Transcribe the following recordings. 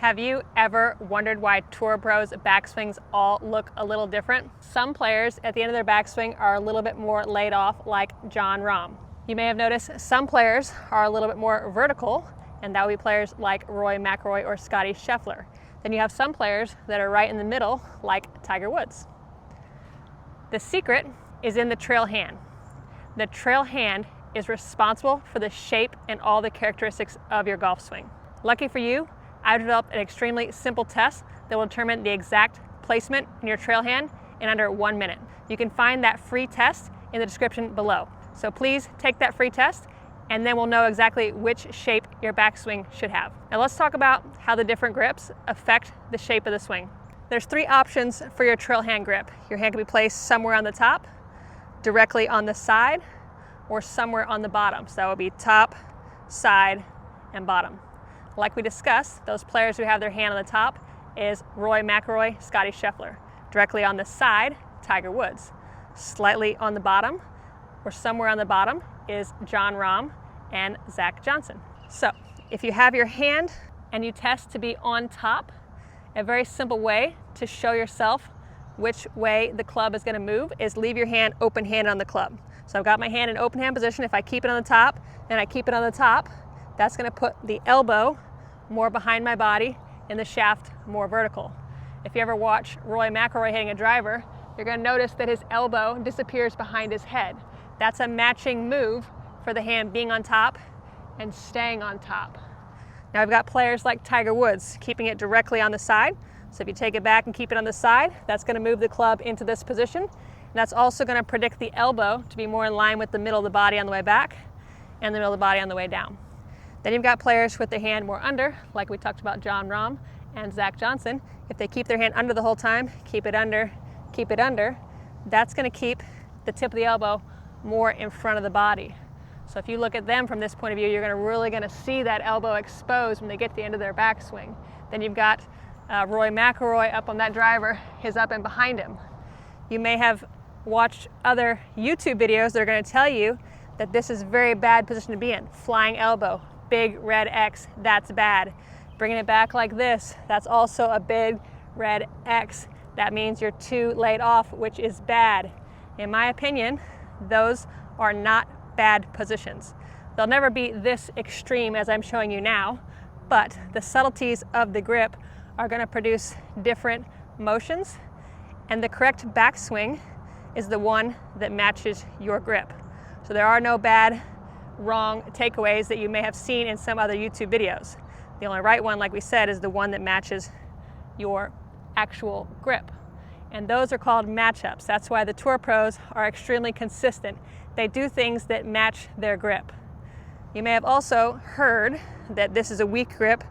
Have you ever wondered why tour pros' backswings all look a little different? Some players at the end of their backswing are a little bit more laid off, like Jon Rahm. You may have noticed some players are a little bit more vertical, and that would be players like McIlroy or Scottie Scheffler. Then you have some players that are right in the middle, like Tiger Woods. The secret is in the trail hand. The trail hand is responsible for the shape and all the characteristics of your golf swing. Lucky for you, I've developed an extremely simple test that will determine the exact placement in your trail hand in under 1 minute. You can find that free test in the description below. So please take that free test, and then we'll know exactly which shape your backswing should have. Now let's talk about how the different grips affect the shape of the swing. There's 3 options for your trail hand grip. Your hand can be placed somewhere on the top, directly on the side, or somewhere on the bottom. So that would be top, side, and bottom. Like we discussed, those players who have their hand on the top is McIlroy Scottie Scheffler. Directly on the side, Tiger Woods. Slightly on the bottom, or somewhere on the bottom, is Jon Rahm and Zach Johnson. So if you have your hand and you test to be on top, a very simple way to show yourself which way the club is going to move is leave your hand open handed on the club. So I've got my hand in open hand position. If I keep it on the top and I keep it on the top, that's going to put the elbow more behind my body and the shaft more vertical. If you ever watch McIlroy hitting a driver, you're going to notice that his elbow disappears behind his head. That's a matching move for the hand being on top and staying on top. Now I've got players like Tiger Woods keeping it directly on the side. So if you take it back and keep it on the side, that's going to move the club into this position. And that's also going to predict the elbow to be more in line with the middle of the body on the way back and the middle of the body on the way down. Then you've got players with their hand more under, like we talked about Jon Rahm and Zach Johnson. If they keep their hand under the whole time, keep it under, that's going to keep the tip of the elbow more in front of the body. So if you look at them from this point of view, you're really going to see that elbow exposed when they get to the end of their backswing. Then you've got McIlroy up on that driver, his up and behind him. You may have watched other YouTube videos that are going to tell you that this is a very bad position to be in. Flying elbow, big red X, that's bad. Bringing it back like this, that's also a big red X. That means you're too laid off, which is bad. In my opinion, those are not bad positions. They'll never be this extreme as I'm showing you now, but the subtleties of the grip are going to produce different motions, and the correct backswing is the one that matches your grip. So there are no bad, wrong takeaways that you may have seen in some other YouTube videos. The only right one, like we said, is the one that matches your actual grip. And those are called matchups. That's why the tour pros are extremely consistent. They do things that match their grip. You may have also heard that this is a weak grip,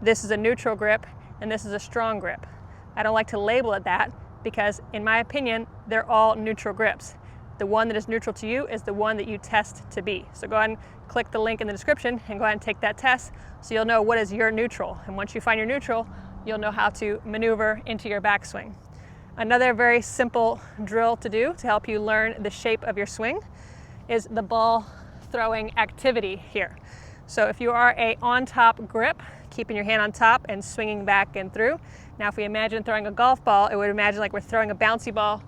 this is a neutral grip, and this is a strong grip. I don't like to label it that because, in my opinion, they're all neutral grips. The one that is neutral to you is the one that you test to be. So go ahead and click the link in the description and go ahead and take that test so you'll know what is your neutral. And once you find your neutral, you'll know how to maneuver into your backswing. Another very simple drill to do to help you learn the shape of your swing is the ball throwing activity here. So if you are a on-top grip, keeping your hand on top and swinging back and through. Now if we imagine throwing a golf ball, it would imagine like we're throwing a bouncy ball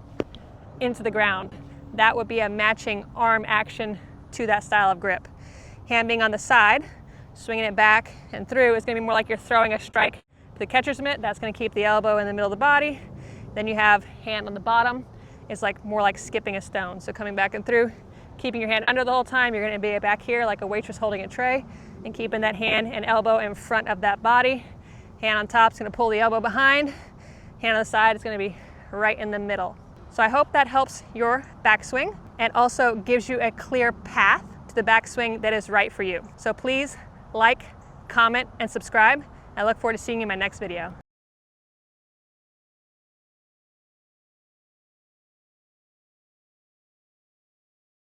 into the ground. That would be a matching arm action to that style of grip. Hand being on the side, swinging it back and through is going to be more like you're throwing a strike. The catcher's mitt, that's going to keep the elbow in the middle of the body. Then you have hand on the bottom, it's like more like skipping a stone. So coming back and through, keeping your hand under the whole time, you're going to be back here like a waitress holding a tray and keeping that hand and elbow in front of that body. Hand on top is going to pull the elbow behind. Hand on the side is going to be right in the middle. So I hope that helps your backswing and also gives you a clear path to the backswing that is right for you. So please like, comment, and subscribe. I look forward to seeing you in my next video.